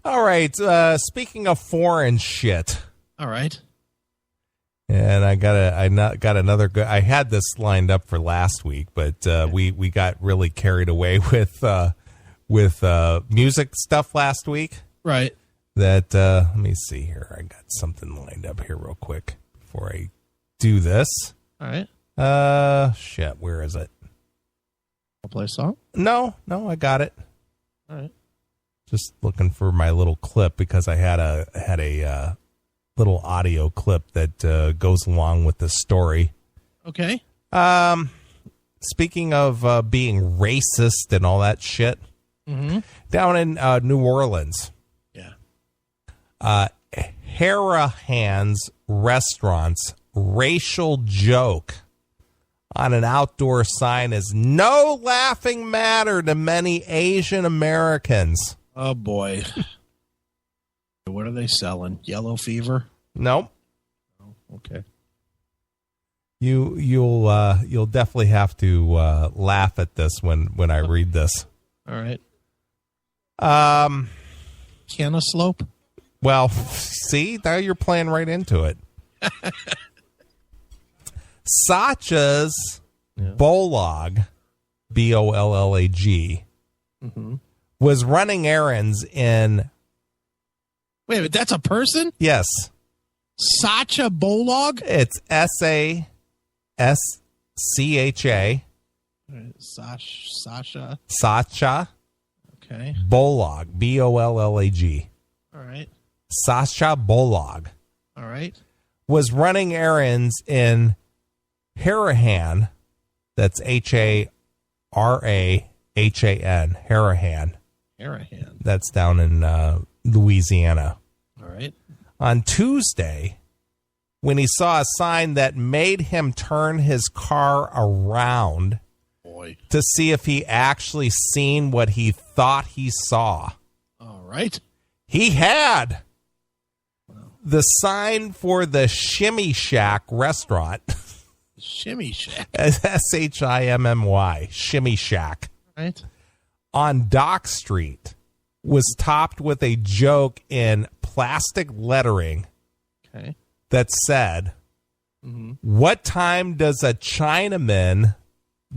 All right. Speaking of foreign shit. All right. And I got another good. I had this lined up for last week, but we got really carried away with music stuff last week. Right. That let me see here. I got something lined up here real quick before I do this. All right. Shit. Where is it? I'll play a song. No, I got it. All right. Just looking for my little clip because I had a little audio clip that goes along with the story. Okay. Speaking of being racist and all that shit, down in New Orleans, Harahan's restaurant's racial joke on an outdoor sign is no laughing matter to many Asian Americans. Oh, boy. What are they selling? Yellow fever? Nope. Oh, okay. You'll definitely have to laugh at this when I read this. All right. Cantaloupe? Well, see, now you're playing right into it. Sacha's Bollag, Bollag, was running errands in... Wait a minute, that's a person? Yes. Sacha Bollag? It's Sascha. Sasha. Sacha. Okay. Bollag, Bollag. All right. Sacha Bollag. All right. Was running errands in Harahan. That's Harahan. Harahan. Harahan. That's down in Louisiana. All right. On Tuesday, when he saw a sign that made him turn his car around to see if he actually seen what he thought he saw. All right. He had the sign for the Shimmy Shack restaurant. Shimmy Shack. Shimmy, Shimmy Shack. Right. On Dock Street was topped with a joke in plastic lettering that said, what time does a Chinaman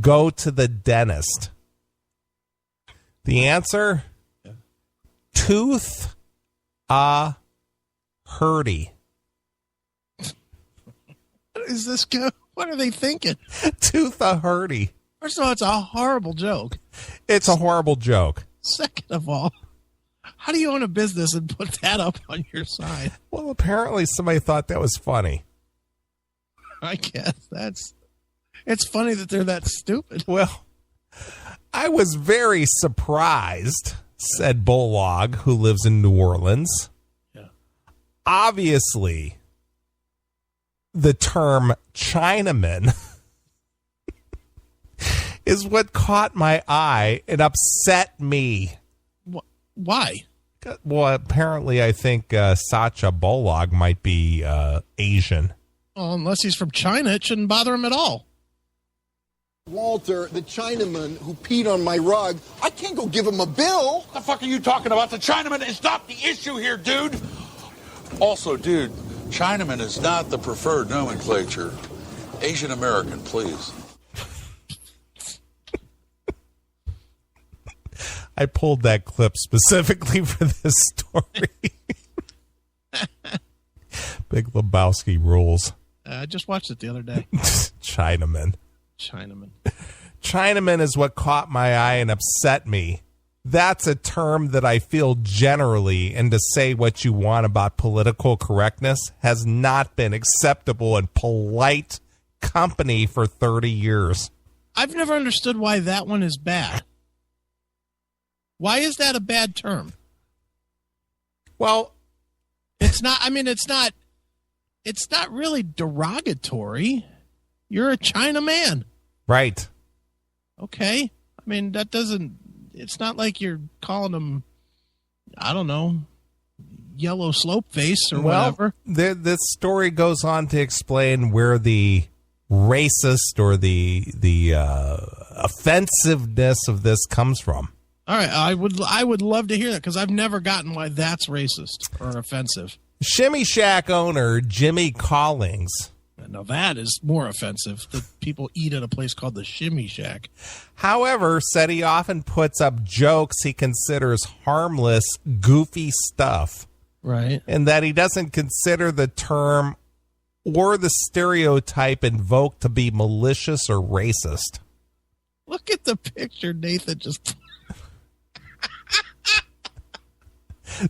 go to the dentist? The answer, tooth hurty. What is this go? What are they thinking? Tooth hurty. First of all, it's a horrible joke. It's a horrible joke. Second of all, how do you own a business and put that up on your sign? Well, apparently somebody thought that was funny. I guess it's funny that they're that stupid. Well, I was very surprised, said Bollag, who lives in New Orleans. Yeah. Obviously, the term Chinaman is what caught my eye and upset me. Why? Well, apparently I think Sacha Bollag might be Asian. Well, unless he's from China, it shouldn't bother him at all. Walter, the Chinaman who peed on my rug, I can't go give him a bill. What the fuck are you talking about? The Chinaman is not the issue here, dude. Also, dude, Chinaman is not the preferred nomenclature. Asian American, please. I pulled that clip specifically for this story. Big Lebowski rules. I just watched it the other day. Chinaman. Chinaman is what caught my eye and upset me. That's a term that I feel generally, and to say what you want about political correctness, has not been acceptable in polite company for 30 years. I've never understood why that one is bad. Why is that a bad term? Well, it's not. I mean, it's not really derogatory. You're a Chinaman. Right. Okay. I mean, that doesn't, it's not like you're calling them, I don't know, yellow slope face or whatever. This story goes on to explain where the racist or the offensiveness of this comes from. All right, I would love to hear that because I've never gotten why that's racist or offensive. Shimmy Shack owner Jimmy Collins. Now that is more offensive that people eat at a place called the Shimmy Shack. However, said he often puts up jokes he considers harmless, goofy stuff. Right. And that he doesn't consider the term or the stereotype invoked to be malicious or racist. Look at the picture Nathan just...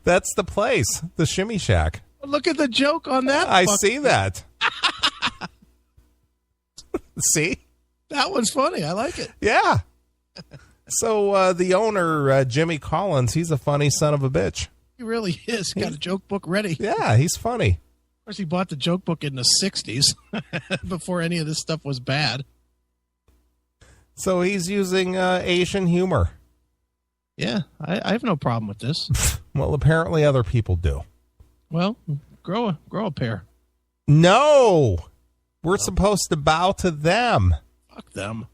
That's the place, the Shimmy Shack. Look at the joke on that. I see that. See? That one's funny. I like it. Yeah. So the owner, Jimmy Collins, he's a funny son of a bitch. He really is. Got a joke book ready. Yeah, he's funny. Of course, he bought the joke book in the 60s before any of this stuff was bad. So he's using Asian humor. Yeah, I have no problem with this. Well, apparently other people do. Well, grow a pair. No, we're supposed to bow to them. Fuck them.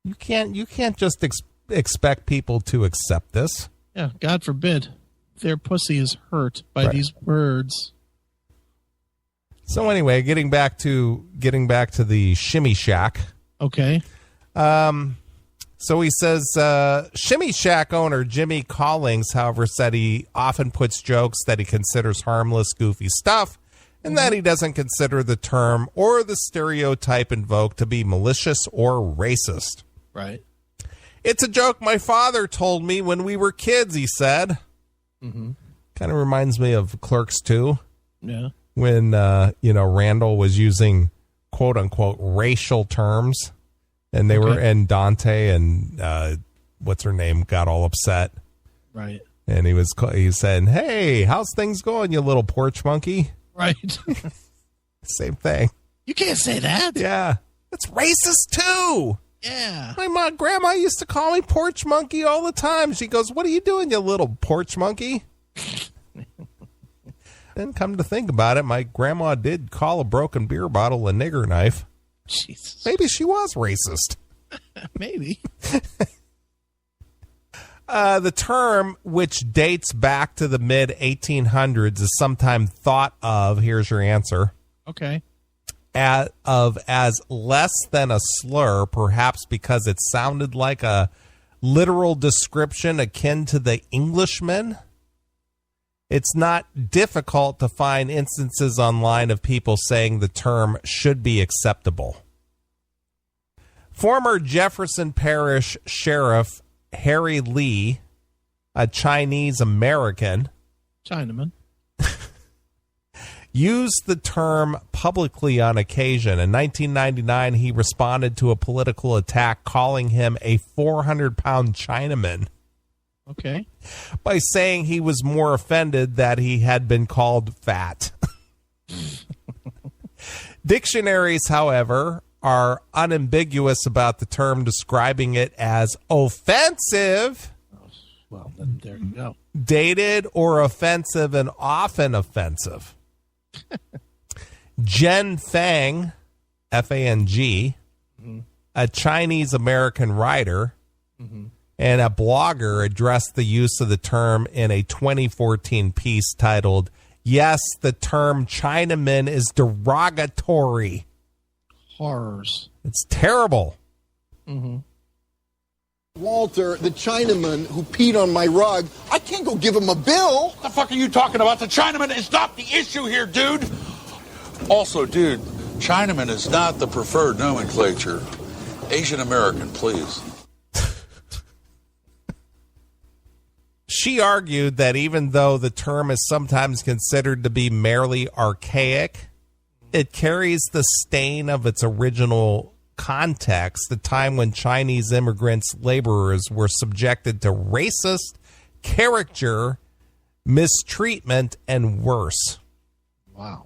You can't just expect people to accept this. Yeah, God forbid their pussy is hurt by these words. So anyway, getting back to the Shimmy Shack. Okay. So he says, Shimmy Shack owner Jimmy Collins, however, said he often puts jokes that he considers harmless, goofy stuff, and that he doesn't consider the term or the stereotype invoked to be malicious or racist. Right. It's a joke my father told me when we were kids, he said. Mm-hmm. Kind of reminds me of Clerks 2. Yeah. When, Randall was using quote unquote racial terms. And they were, and Dante and what's her name got all upset. Right. And he said, "Hey, how's things going, you little porch monkey?" Right. Same thing. You can't say that. Yeah. It's racist too. Yeah. My grandma used to call me porch monkey all the time. She goes, "What are you doing, you little porch monkey?" Then come to think about it, my grandma did call a broken beer bottle a nigger knife. Jesus. Maybe she was racist. Maybe. The term, which dates back to the mid-1800s, is sometimes thought of, here's your answer, okay, as less than a slur, perhaps because it sounded like a literal description akin to the Englishman. It's not difficult to find instances online of people saying the term should be acceptable. Former Jefferson Parish Sheriff Harry Lee, a Chinese American, Chinaman, used the term publicly on occasion. In 1999, he responded to a political attack calling him a 400-pound Chinaman. Okay. By saying he was more offended that he had been called fat. Dictionaries, however, are unambiguous about the term, describing it as offensive, well, then there you go, dated, or offensive and often offensive. Jen Fang, F-A-N-G, a Chinese-American writer, and a blogger addressed the use of the term in a 2014 piece titled, "Yes, the term Chinaman is derogatory." Horrors. It's terrible. Walter, the Chinaman who peed on my rug, I can't go give him a bill. What the fuck are you talking about? The Chinaman is not the issue here, dude. Also, dude, Chinaman is not the preferred nomenclature. Asian American, please. She argued that even though the term is sometimes considered to be merely archaic, it carries the stain of its original context, the time when Chinese immigrants, laborers, were subjected to racist caricature, mistreatment, and worse. Wow.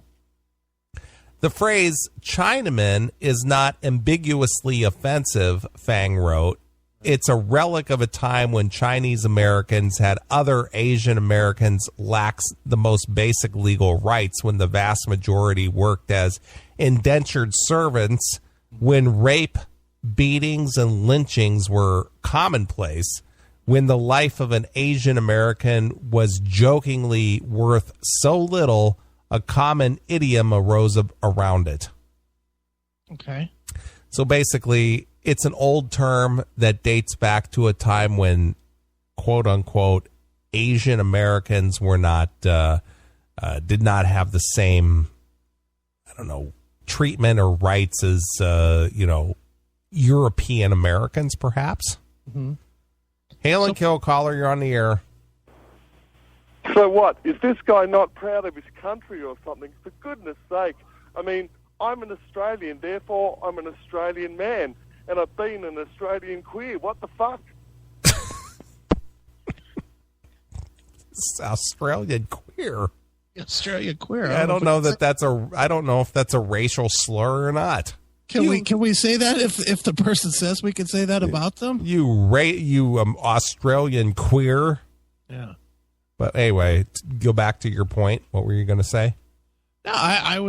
The phrase Chinaman is not ambiguously offensive, Fang wrote. It's a relic of a time when Chinese Americans had other Asian Americans lack the most basic legal rights, when the vast majority worked as indentured servants, when rape, beatings, and lynchings were commonplace, when the life of an Asian American was jokingly worth so little, a common idiom arose around it. Okay. So basically, it's an old term that dates back to a time when, quote unquote, Asian Americans were not, did not have the same, I don't know, treatment or rights as, European Americans, perhaps. Mm-hmm. Hail and kill, caller, you're on the air. So what? Is this guy not proud of his country or something? For goodness sake. I mean, I'm an Australian, therefore I'm an Australian man. And I've been an Australian queer. What the fuck? Australian queer. Australian queer. I don't know I don't know if that's a racial slur or not. Can we say that if the person says we can say that about them? You Australian queer. Yeah. But anyway, go back to your point. What were you going to say? No, I'm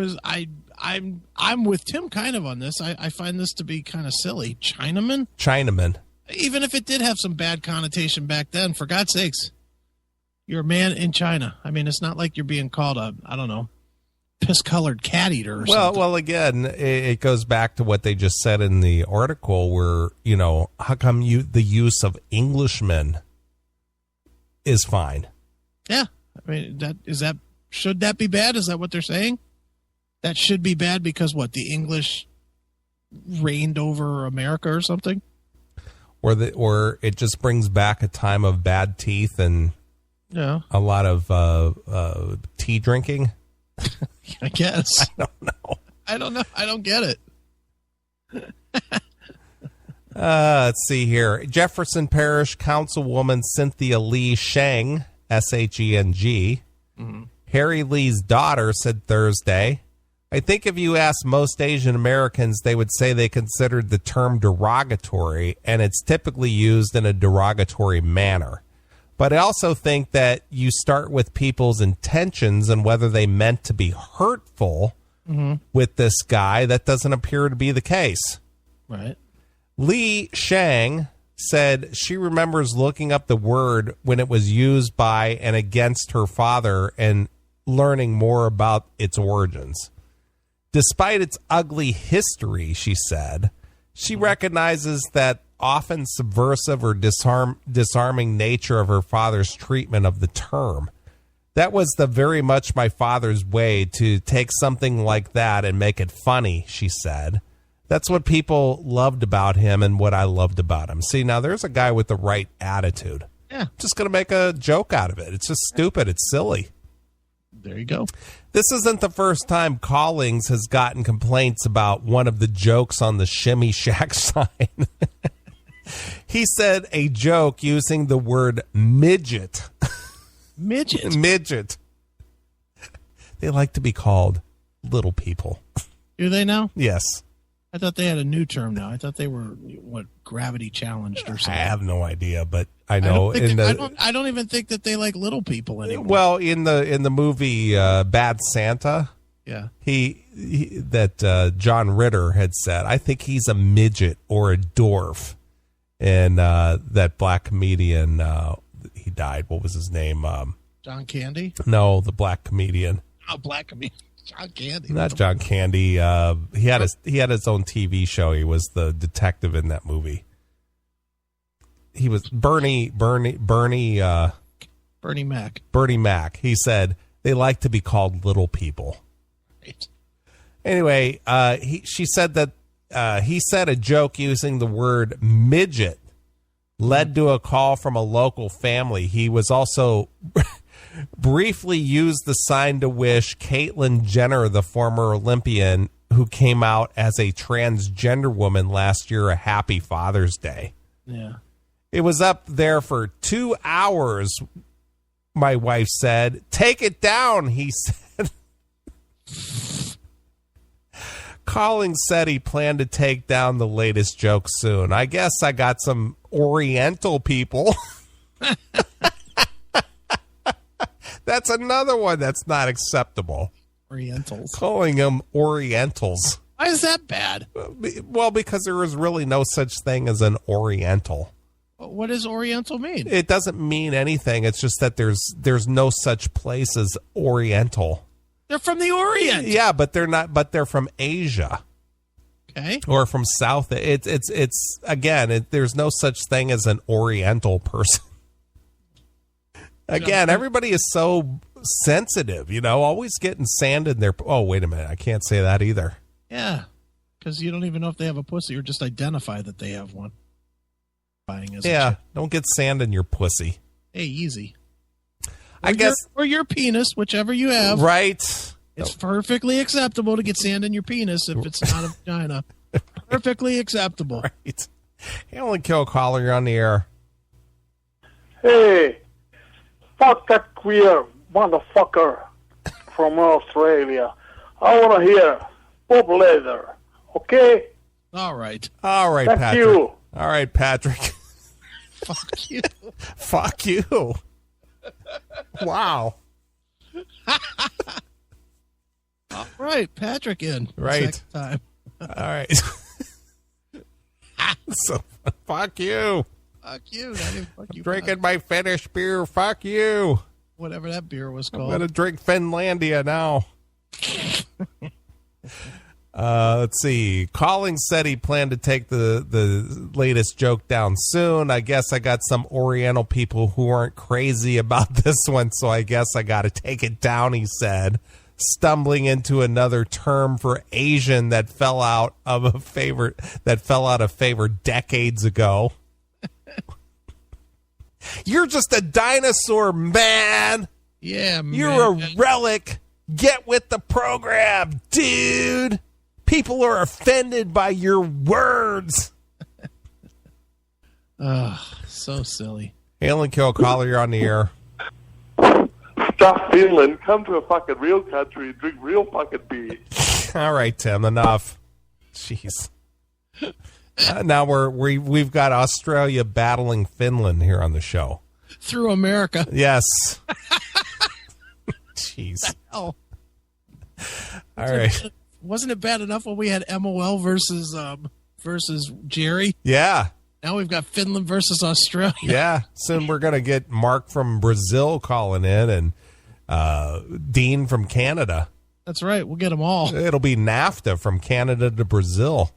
with Tim kind of on this. I find this to be kind of silly. Chinaman. Even if it did have some bad connotation back then, for God's sakes, you're a man in China. I mean, it's not like you're being called piss-colored cat eater or something. Well, again, it goes back to what they just said in the article where, how come the use of Englishman is fine? Yeah. I mean, should that be bad? Is that what they're saying? That should be bad because what? The English reigned over America or something? Or it just brings back a time of bad teeth and a lot of tea drinking. I guess. I don't know. I don't get it. Let's see here. Jefferson Parish Councilwoman Cynthia Lee Sheng, S-H-E-N-G, Harry Lee's daughter, said Thursday, I think if you ask most Asian Americans, they would say they considered the term derogatory, and it's typically used in a derogatory manner. But I also think that you start with people's intentions and whether they meant to be hurtful with this guy. That doesn't appear to be the case. Right. Lee Shang said she remembers looking up the word when it was used by and against her father and learning more about its origins. Despite its ugly history, she said, she recognizes that often subversive or disarming nature of her father's treatment of the term. That was the very much my father's way to take something like that and make it funny, she said. That's what people loved about him and what I loved about him. See, now there's a guy with the right attitude. Yeah. Just going to make a joke out of it. It's just stupid. It's silly. There you go. This isn't the first time Callings has gotten complaints about one of the jokes on the Shimmy Shack sign. He said a joke using the word midget. Midget? Midget. They like to be called little people. Do they now? Yes. I thought they had a new term now. I thought they were, gravity challenged or something. I have no idea, but I know I don't even think that they like little people anymore. Well, in the movie Bad Santa, yeah, that John Ritter had said, I think he's a midget or a dwarf, and that black comedian, he died. What was his name? John Candy? No, the black comedian. Oh, black comedian. John Candy. Not John Candy. He had his own TV show. He was the detective in that movie. He was Bernie Mac. Bernie Mac. He said they like to be called little people. Right. Anyway, she said that he said a joke using the word midget led to a call from a local family. He was also briefly used the sign to wish Caitlyn Jenner, the former Olympian who came out as a transgender woman last year, a happy Father's Day. Yeah. It was up there for 2 hours, my wife said. Take it down, he said. Collins said he planned to take down the latest joke soon. I guess I got some Oriental people. That's another one that's not acceptable. Orientals. Calling them Orientals. Why is that bad? Well, because there is really no such thing as an Oriental. What does Oriental mean? It doesn't mean anything. It's just that there's no such place as Oriental. They're from the Orient. Yeah, but they're not. But they're from Asia. Okay. Or from South. It's again. There's no such thing as an Oriental person. Again, everybody is so sensitive. Always getting sand in their. Oh, wait a minute. I can't say that either. Yeah, because you don't even know if they have a pussy, or just identify that they have one. Don't get sand in your pussy. Hey, easy. I guess, or your penis, whichever you have. Right. It's perfectly acceptable to get sand in your penis if it's not a vagina. Perfectly acceptable. Right. Helen Kill caller, you're on the air. Hey, fuck that queer motherfucker from Australia. I want to hear Bob Leather. Okay? All right. Thank Patrick. You. All right, Patrick. Fuck you. Fuck you. Wow. All right, Patrick in. Right. Time. All right. So, fuck you. Fuck you. Not even fuck you. Drinking my Finnish beer. Fuck you. Whatever that beer was called. I'm going to drink Finlandia now. Let's see. Collins said he planned to take the latest joke down soon. I guess I got some Oriental people who aren't crazy about this one, so I guess I got to take it down, he said, stumbling into another term for Asian that fell out of favor decades ago. You're just a dinosaur, man. Yeah, man. You're a relic. Get with the program, dude. People are offended by your words. So silly. Halen Kill caller, you're on the air. Stop Finland. Come to a fucking real country and drink real fucking beer. All right, Tim. Enough. Jeez. Now we've got Australia battling Finland here on the show. Through America. Yes. Jeez. All right. Wasn't it bad enough when we had MOL versus Jerry? Yeah. Now we've got Finland versus Australia. Yeah. Soon we're going to get Mark from Brazil calling in and Dean from Canada. That's right. We'll get them all. It'll be NAFTA from Canada to Brazil.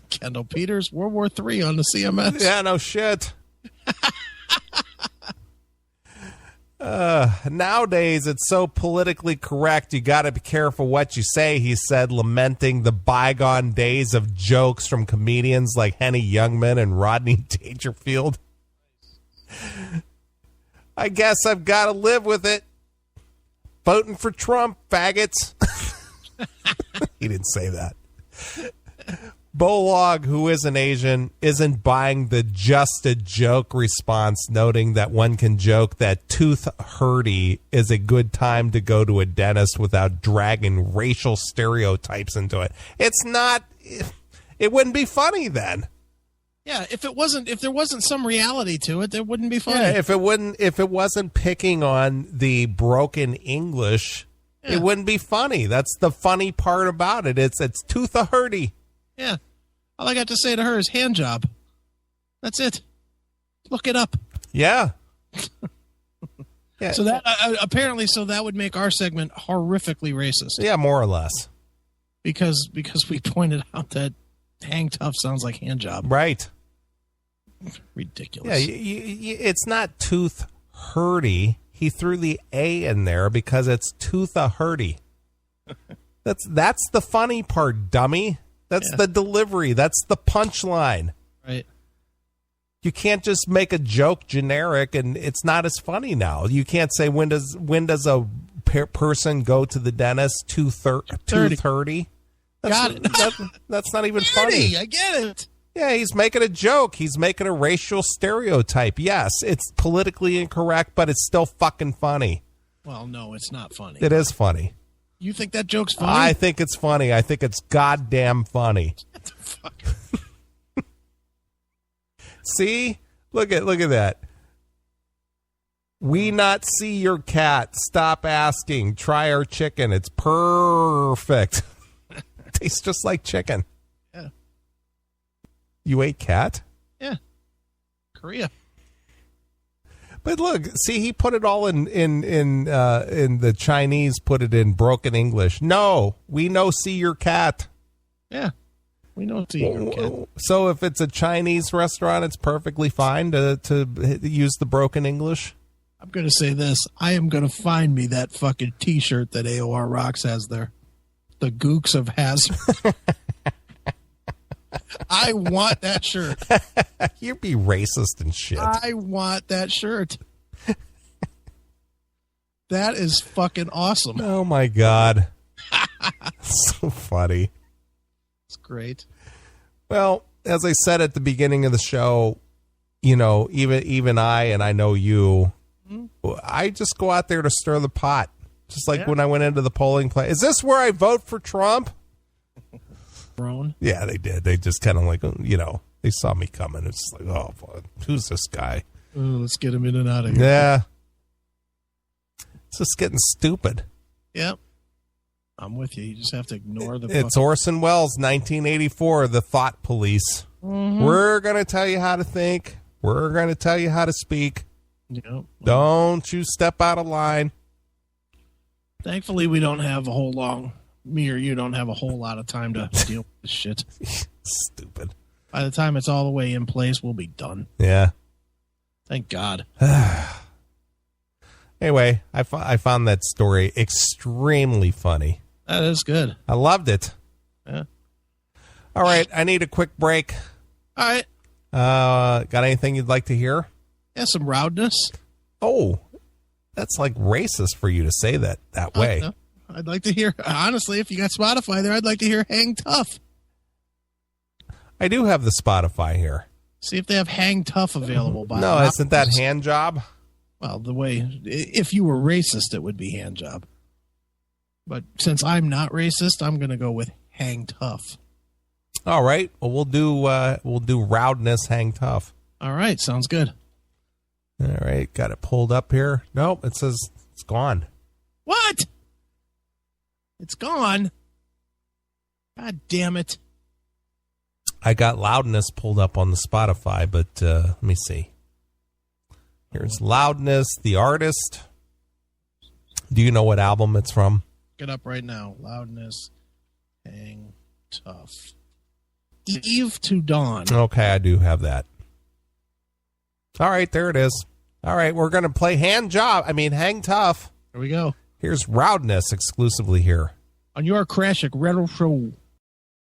Kendall Peters, World War III on the CMS. Yeah, no shit. Nowadays, it's so politically correct, you got to be careful what you say, he said, lamenting the bygone days of jokes from comedians like Henny Youngman and Rodney Dangerfield. I guess I've got to live with it. Voting for Trump, faggots. He didn't say that. Bolog, who isn't Asian, isn't buying the just a joke response, noting that one can joke that tooth hurty is a good time to go to a dentist without dragging racial stereotypes into it. It's not. It wouldn't be funny then. Yeah, if there wasn't some reality to it, it wouldn't be funny. Yeah, if it wasn't picking on the broken English, it wouldn't be funny. That's the funny part about it. It's tooth hurty. Yeah. All I got to say to her is hand job. That's it. Look it up. Yeah. Yeah. So that apparently, that would make our segment horrifically racist. Yeah, more or less. Because we pointed out that hang tough sounds like hand job. Right. Ridiculous. Yeah, it's not tooth hurty. He threw the A in there because it's tooth hurty. That's the funny part, dummy. That's the delivery. That's the punchline. Right. You can't just make a joke generic and it's not as funny now. You can't say when does a person go to the dentist? 2:30. Got it. That's not even funny. I get it. Yeah, he's making a joke. He's making a racial stereotype. Yes, it's politically incorrect, but it's still fucking funny. Well, no, it's not funny. It is funny. You think that joke's funny? I think it's funny. I think it's goddamn funny. What the fuck? See? Look at that. We not see your cat. Stop asking. Try our chicken. It's perfect. Tastes just like chicken. Yeah. You ate cat? Yeah. Korea. But look, see, he put it all in the Chinese, put it in broken English. No, we know see your cat. Yeah, we know see your cat. So if it's a Chinese restaurant, it's perfectly fine to use the broken English. I'm going to say this. I am going to find me that fucking T-shirt that AOR Rocks has there. The Gooks of Hazard. I want that shirt. You'd be racist and shit. I want that shirt. That is fucking awesome. Oh, my God. So funny. It's great. Well, as I said at the beginning of the show, you know, even I know you, I just go out there to stir the pot. Just like when I went into the polling place. Is this where I vote for Trump? Yeah, they did. They just kind of like, you know, they saw me coming. It's like, oh, who's this guy? Oh, let's get him in and out of here. Yeah. It's just getting stupid. Yep. I'm with you. You just have to ignore the... It's Orson Welles, 1984, The Thought Police. Mm-hmm. We're going to tell you how to think. We're going to tell you how to speak. Yep. Don't you step out of line. Thankfully, we don't have a whole long... Me or you don't have a whole lot of time to deal with this shit. Stupid. By the time it's all the way in place, we'll be done. Yeah. Thank God. Anyway, I found that story extremely funny. That is good. I loved it. Yeah. All right, I need a quick break. All right. Got anything you'd like to hear? Yeah, some roundness. Oh, that's like racist for you to say that way. No. I'd like to hear, honestly, if you got Spotify there, I'd like to hear Hang Tough. I do have the Spotify here. See if they have Hang Tough available. No, isn't that Hand Job? Well, the way, if you were racist, it would be Hand Job. But since I'm not racist, I'm going to go with Hang Tough. All right. Well, we'll do Roundness Hang Tough. All right. Sounds good. All right. Got it pulled up here. Nope. It says it's gone. What? It's gone. God damn it. I got Loudness pulled up on the Spotify, but let me see. Here's Loudness, the artist. Do you know what album it's from? Get up right now. Loudness, Hang Tough. Eve to Dawn. Okay, I do have that. All right, there it is. All right, we're going to play Hang Tough. Here we go. Here's Roundness exclusively here On your Crashik Retro Show.